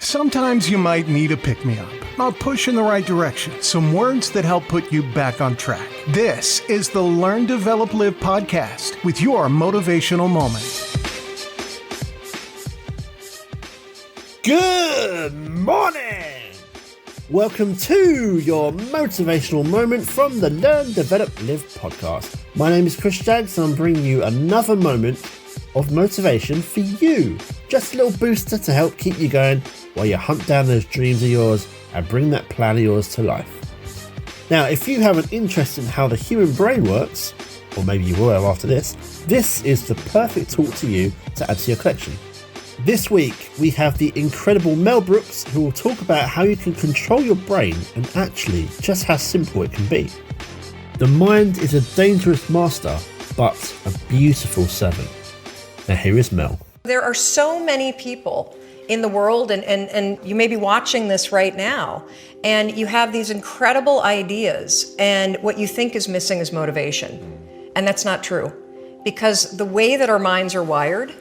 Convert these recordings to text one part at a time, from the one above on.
Sometimes you might need a pick-me-up, a push in the right direction, some words that help put you back on track. This is the Learn, Develop, Live podcast with your motivational moment. Good morning! Welcome to your motivational moment from the Learn, Develop, Live podcast. My name is Chris Jaggs and I'm bringing you another moment of motivation for you. Just a little booster to help keep you going while you hunt down those dreams of yours and bring that plan of yours to life. Now, if you have an interest in how the human brain works, or maybe you will have after this is the perfect tool to you to add to your collection. This week, we have the incredible Mel Brooks, who will talk about how you can control your brain and actually just how simple it can be. The mind is a dangerous master, but a beautiful servant. Now here is Mel. There are so many people in the world, and you may be watching this right now, and you have these incredible ideas, and what you think is missing is motivation. And that's not true, because the way that our minds are wired,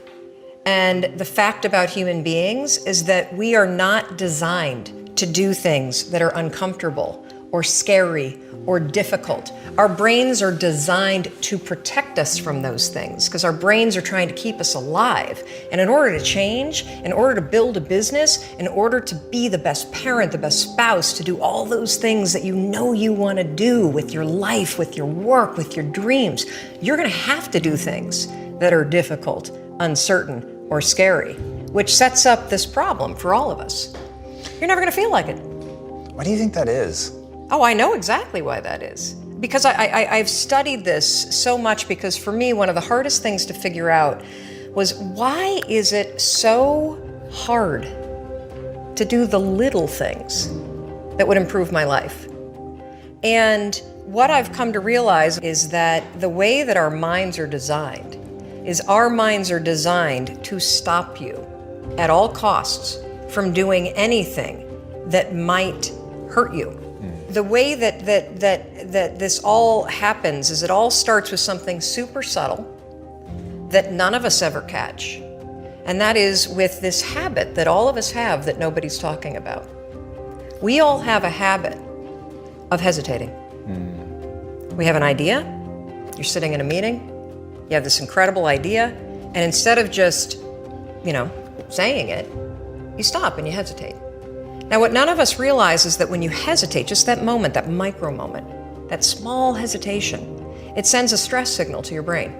and the fact about human beings is that we are not designed to do things that are uncomfortable or scary or difficult. Our brains are designed to protect us from those things because our brains are trying to keep us alive. And in order to change, in order to build a business, in order to be the best parent, the best spouse, to do all those things that you know you want to do with your life, with your work, with your dreams, you're going to have to do things that are difficult, uncertain, or scary, which sets up this problem for all of us. You're never going to feel like it. Why do you think that is? Oh, I know exactly why that is. Because I've studied this so much, because for me, one of the hardest things to figure out was, why is it so hard to do the little things that would improve my life? And what I've come to realize is that the way that our minds are designed is our minds are designed to stop you at all costs from doing anything that might hurt you. The way that this all happens is it all starts with something super subtle that none of us ever catch. And that is with this habit that all of us have that nobody's talking about. We all have a habit of hesitating. We have an idea, you're sitting in a meeting, you have this incredible idea, and instead of just, saying it, you stop and you hesitate. Now, what none of us realize is that when you hesitate, just that moment, that micro moment, that small hesitation, it sends a stress signal to your brain.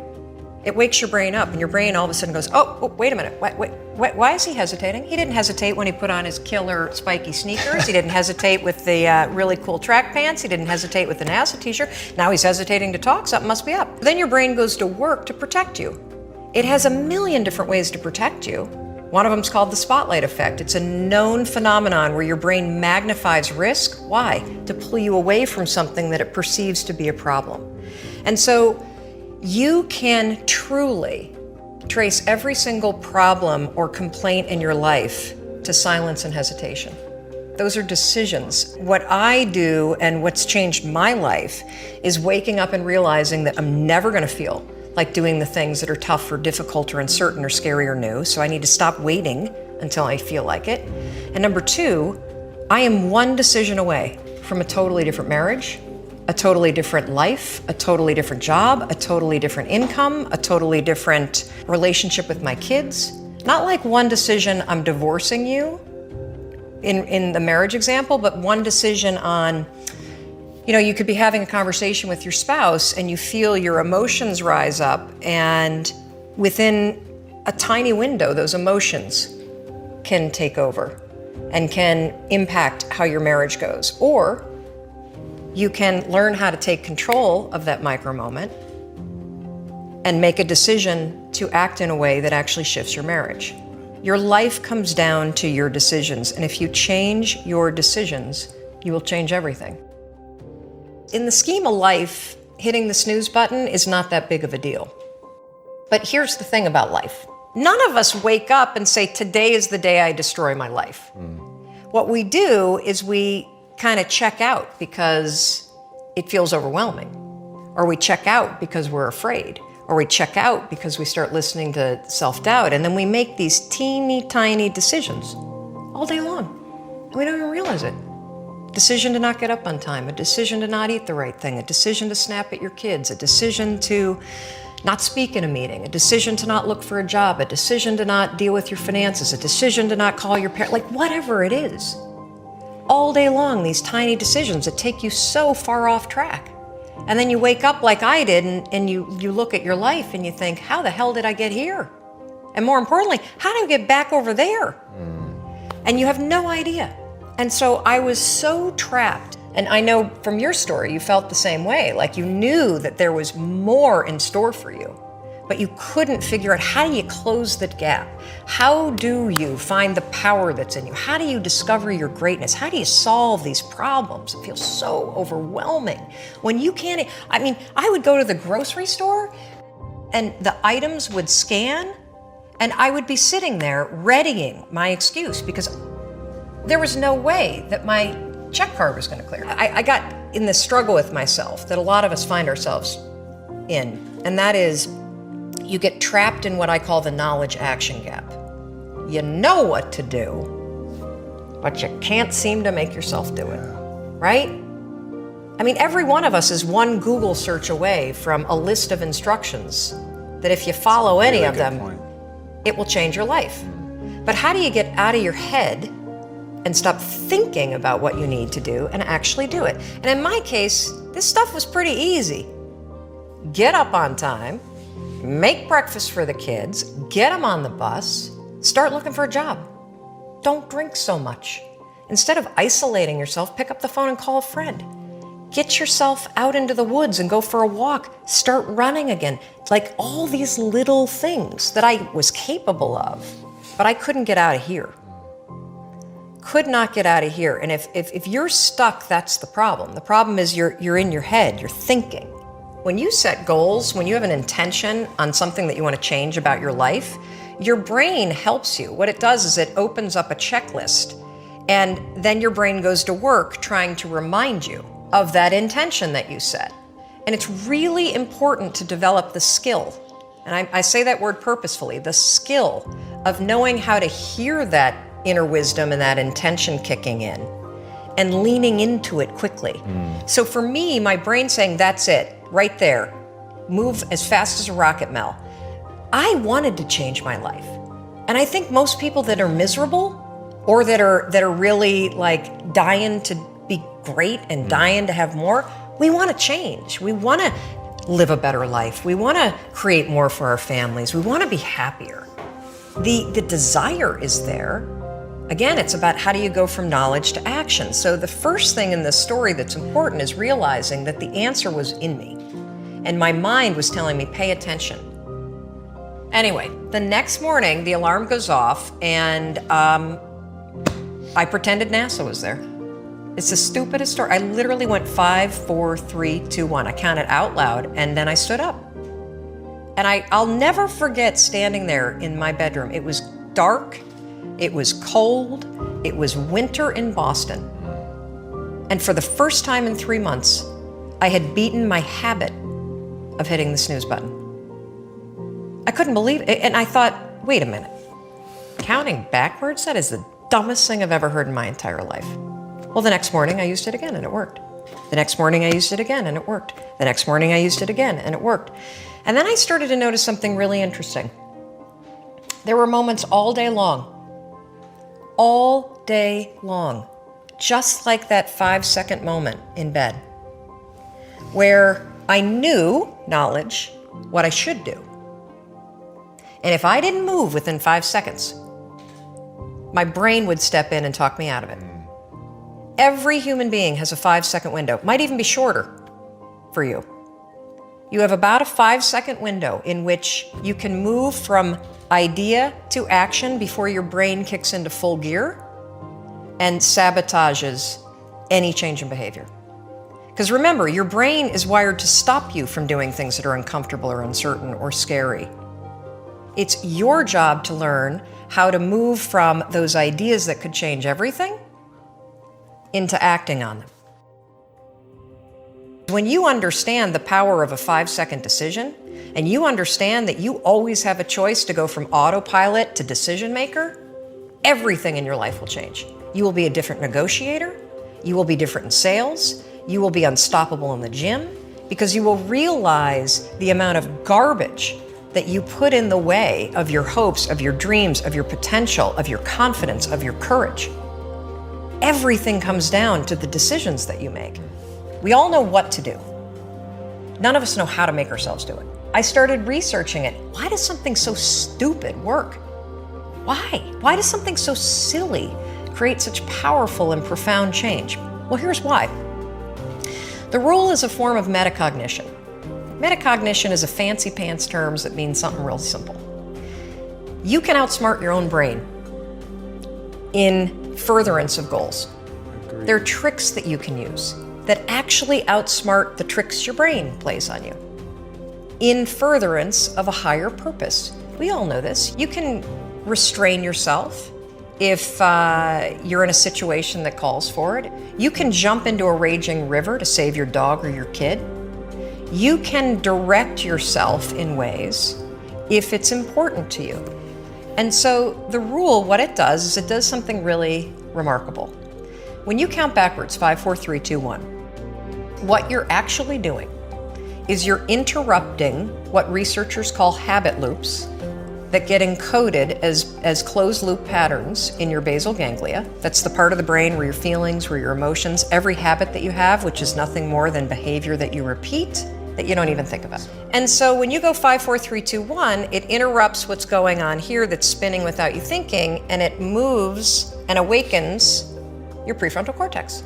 It wakes your brain up, and your brain all of a sudden goes, oh, wait a minute, why is he hesitating? He didn't hesitate when he put on his killer spiky sneakers. He didn't hesitate with the really cool track pants. He didn't hesitate with the NASA t-shirt. Now he's hesitating to talk, something must be up. Then your brain goes to work to protect you. It has a million different ways to protect you. One of them is called the spotlight effect. It's a known phenomenon where your brain magnifies risk. Why? To pull you away from something that it perceives to be a problem. And so you can truly trace every single problem or complaint in your life to silence and hesitation. Those are decisions. What I do and what's changed my life is waking up and realizing that I'm never going to feel like doing the things that are tough or difficult or uncertain or scary or new. So I need to stop waiting until I feel like it. And number two, I am one decision away from a totally different marriage, a totally different life, a totally different job, a totally different income, a totally different relationship with my kids. Not like one decision, I'm divorcing you in the marriage example, but one decision on, you could be having a conversation with your spouse and you feel your emotions rise up, and within a tiny window, those emotions can take over and can impact how your marriage goes. Or you can learn how to take control of that micro moment and make a decision to act in a way that actually shifts your marriage. Your life comes down to your decisions, and if you change your decisions, you will change everything. In the scheme of life, hitting the snooze button is not that big of a deal. But here's the thing about life. None of us wake up and say, today is the day I destroy my life. What we do is we kind of check out because it feels overwhelming. Or we check out because we're afraid. Or we check out because we start listening to self-doubt. And then we make these teeny tiny decisions all day long. And we don't even realize it. Decision to not get up on time, a decision to not eat the right thing, a decision to snap at your kids, a decision to not speak in a meeting, a decision to not look for a job, a decision to not deal with your finances, a decision to not call your parents, like whatever it is. All day long, these tiny decisions that take you so far off track. And then you wake up like I did and you look at your life and you think, how the hell did I get here? And more importantly, how do I get back over there? And you have no idea. And so I was so trapped. And I know from your story, you felt the same way. Like you knew that there was more in store for you, but you couldn't figure out how do you close that gap? How do you find the power that's in you? How do you discover your greatness? How do you solve these problems? It feels so overwhelming when you can't. I mean, I would go to the grocery store and the items would scan and I would be sitting there readying my excuse because there was no way that my check card was going to clear. I got in this struggle with myself that a lot of us find ourselves in, and that is you get trapped in what I call the knowledge action gap. You know what to do, but you can't seem to make yourself do it, right? I mean, every one of us is one Google search away from a list of instructions that if you follow any of them, it will change your life. But how do you get out of your head and stop thinking about what you need to do and actually do it? And in my case, this stuff was pretty easy. Get up on time, make breakfast for the kids, get them on the bus, start looking for a job. Don't drink so much. Instead of isolating yourself, pick up the phone and call a friend. Get yourself out into the woods and go for a walk. Start running again. Like all these little things that I was capable of, but I couldn't get out of here. Could not get out of here. And if you're stuck, that's the problem. The problem is you're in your head, you're thinking. When you set goals, when you have an intention on something that you want to change about your life, your brain helps you. What it does is it opens up a checklist, and then your brain goes to work trying to remind you of that intention that you set. And it's really important to develop the skill, and I say that word purposefully, the skill of knowing how to hear that inner wisdom and that intention kicking in and leaning into it quickly. So for me, my brain saying, that's it, right there, move as fast as a rocket, Mel. I wanted to change my life. And I think most people that are miserable or that are really like dying to be great and dying to have more, we want to change. We want to live a better life. We want to create more for our families. We want to be happier. The desire is there. Again, it's about how do you go from knowledge to action. So the first thing in this story that's important is realizing that the answer was in me. And my mind was telling me, pay attention. Anyway, the next morning, the alarm goes off and I pretended NASA was there. It's the stupidest story. I literally went 5, 4, 3, 2, 1. I counted out loud and then I stood up. And I'll never forget standing there in my bedroom. It was dark. It was cold. It was winter in Boston. And for the first time in 3 months, I had beaten my habit of hitting the snooze button. I couldn't believe it. And I thought, wait a minute. Counting backwards? That is the dumbest thing I've ever heard in my entire life. Well, the next morning I used it again and it worked. The next morning I used it again and it worked. The next morning I used it again and it worked. And then I started to notice something really interesting. There were moments all day long, just like that 5-second moment in bed, where I knew, knowledge, what I should do. And if I didn't move within 5 seconds, my brain would step in and talk me out of it. Every human being has a 5-second window, might even be shorter for you. You have about a 5-second window in which you can move from idea to action before your brain kicks into full gear and sabotages any change in behavior. Because remember, your brain is wired to stop you from doing things that are uncomfortable or uncertain or scary. It's your job to learn how to move from those ideas that could change everything into acting on them. When you understand the power of a 5-second decision, and you understand that you always have a choice to go from autopilot to decision maker, everything in your life will change. You will be a different negotiator. You will be different in sales. You will be unstoppable in the gym because you will realize the amount of garbage that you put in the way of your hopes, of your dreams, of your potential, of your confidence, of your courage. Everything comes down to the decisions that you make. We all know what to do. None of us know how to make ourselves do it. I started researching it. Why does something so stupid work? Why? Why does something so silly create such powerful and profound change? Well, here's why. The rule is a form of metacognition. Metacognition is a fancy pants term that means something real simple. You can outsmart your own brain in furtherance of goals. Agreed. There are tricks that you can use that actually outsmart the tricks your brain plays on you in furtherance of a higher purpose. We all know this. You can restrain yourself if you're in a situation that calls for it. You can jump into a raging river to save your dog or your kid. You can direct yourself in ways if it's important to you. And so the rule, what it does is it does something really remarkable. When you count backwards, 5, 4, 3, 2, 1, what you're actually doing is you're interrupting what researchers call habit loops that get encoded as closed loop patterns in your basal ganglia. That's the part of the brain where your feelings, where your emotions, every habit that you have, which is nothing more than behavior that you repeat that you don't even think about. And so when you go 5, 4, 3, 2, 1, it interrupts what's going on here that's spinning without you thinking, and it moves and awakens your prefrontal cortex.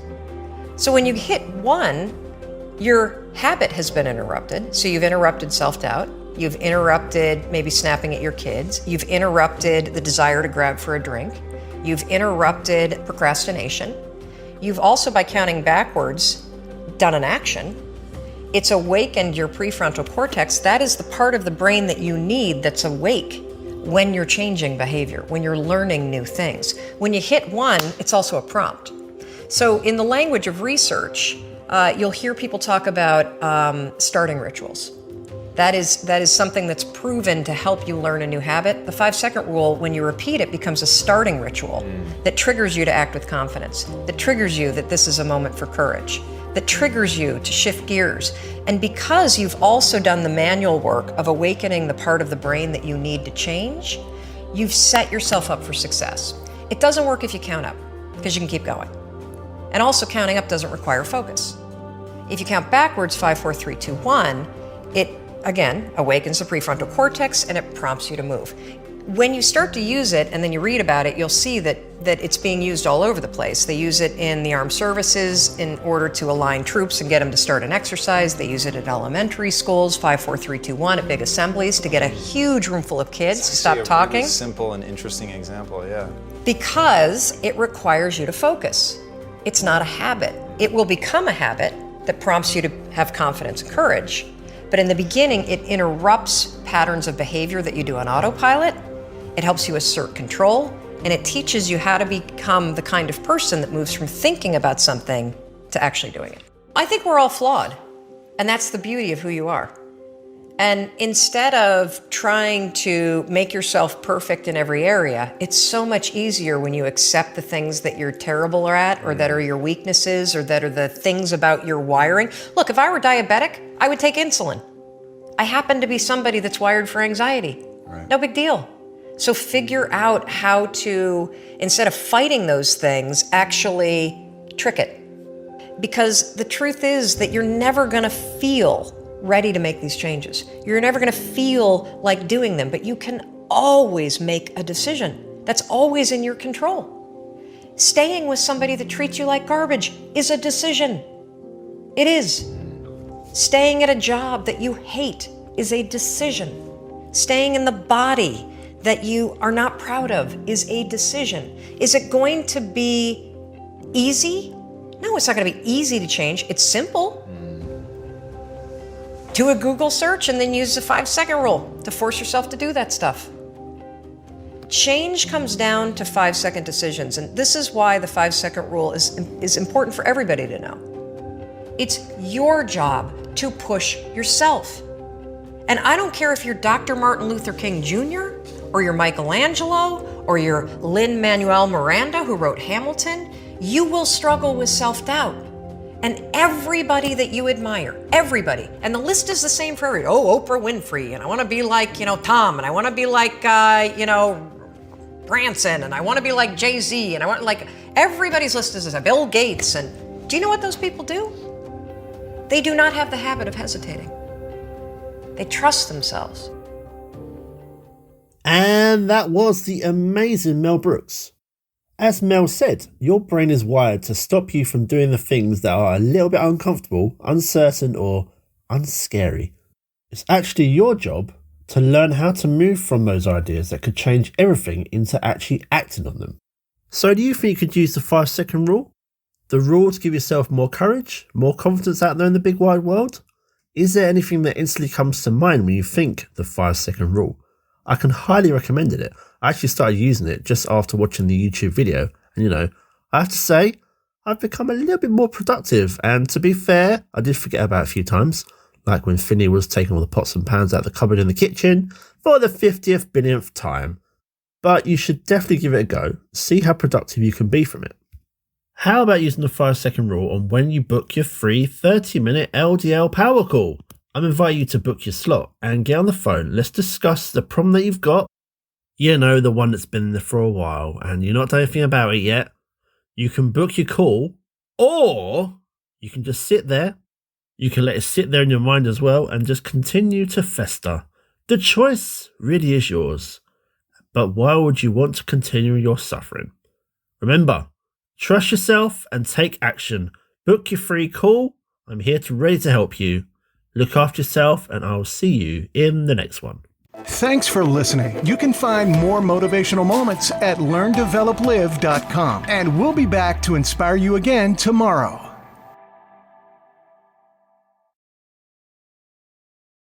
So when you hit 1, your habit has been interrupted. So you've interrupted self-doubt. You've interrupted maybe snapping at your kids. You've interrupted the desire to grab for a drink. You've interrupted procrastination. You've also, by counting backwards, done an action. It's awakened your prefrontal cortex. That is the part of the brain that you need that's awake when you're changing behavior, when you're learning new things. When you hit 1, it's also a prompt. So in the language of research, you'll hear people talk about starting rituals. That is something that's proven to help you learn a new habit. The 5-second rule, when you repeat it, becomes a starting ritual that triggers you to act with confidence, that triggers you that this is a moment for courage, that triggers you to shift gears. And because you've also done the manual work of awakening the part of the brain that you need to change, you've set yourself up for success. It doesn't work if you count up, because you can keep going. And also counting up doesn't require focus. If you count backwards, 5, 4, 3, 2, 1, it again awakens the prefrontal cortex and it prompts you to move. When you start to use it and then you read about it, you'll see that it's being used all over the place. They use it in the armed services in order to align troops and get them to start an exercise. They use it at elementary schools, 5, 4, 3, 2, 1, at big assemblies to get a huge room full of kids to stop talking. Really simple and interesting example, yeah. Because it requires you to focus. It's not a habit. It will become a habit that prompts you to have confidence and courage. But in the beginning, it interrupts patterns of behavior that you do on autopilot. It helps you assert control, and it teaches you how to become the kind of person that moves from thinking about something to actually doing it. I think we're all flawed, and that's the beauty of who you are. And instead of trying to make yourself perfect in every area, it's so much easier when you accept the things that you're terrible at, or that are your weaknesses, or that are the things about your wiring. Look, if I were diabetic, I would take insulin. I happen to be somebody that's wired for anxiety. Right. No big deal. So figure out how to, instead of fighting those things, actually trick it. Because the truth is that you're never gonna feel ready to make these changes. You're never gonna feel like doing them, but you can always make a decision. That's always in your control. Staying with somebody that treats you like garbage is a decision. It is. Staying at a job that you hate is a decision. Staying in the body that you are not proud of is a decision. Is it going to be easy? No, it's not going to be easy to change. It's simple. Do a Google search and then use the 5-second rule to force yourself to do that stuff. Change comes down to 5-second decisions, and this is why the 5-second rule is important for everybody to know. It's your job to push yourself. And I don't care if you're Dr. Martin Luther King Jr., or you're Michelangelo, or you're Lin-Manuel Miranda, who wrote Hamilton, you will struggle with self-doubt. And everybody that you admire, everybody, and the list is the same for everybody. Oh, Oprah Winfrey, and I want to be like, Tom, and I want to be like, Branson, and I want to be like Jay-Z, and I want, everybody's list is this, Bill Gates, and do you know what those people do? They do not have the habit of hesitating. They trust themselves. And that was the amazing Mel Brooks. As Mel said, your brain is wired to stop you from doing the things that are a little bit uncomfortable, uncertain, or unscary. It's actually your job to learn how to move from those ideas that could change everything into actually acting on them. So do you think you could use the 5-second rule? The rule to give yourself more courage, more confidence out there in the big wide world? Is there anything that instantly comes to mind when you think the 5-second rule? I can highly recommend it. I actually started using it just after watching the YouTube video, and I have to say, I've become a little bit more productive, and to be fair, I did forget about it a few times, like when Finney was taking all the pots and pans out of the cupboard in the kitchen for the 50th billionth time. But you should definitely give it a go, see how productive you can be from it. How about using the 5-second rule on when you book your free 30-minute LDL power call? I'm inviting you to book your slot and get on the phone. Let's discuss the problem that you've got. The one that's been there for a while and you're not doing anything about it yet. You can book your call, or you can just sit there. You can let it sit there in your mind as well and just continue to fester. The choice really is yours. But why would you want to continue your suffering? Remember, trust yourself and take action. Book your free call. I'm here ready to help you. Look after yourself, and I'll see you in the next one. Thanks for listening. You can find more motivational moments at learndeveloplive.com. And we'll be back to inspire you again tomorrow.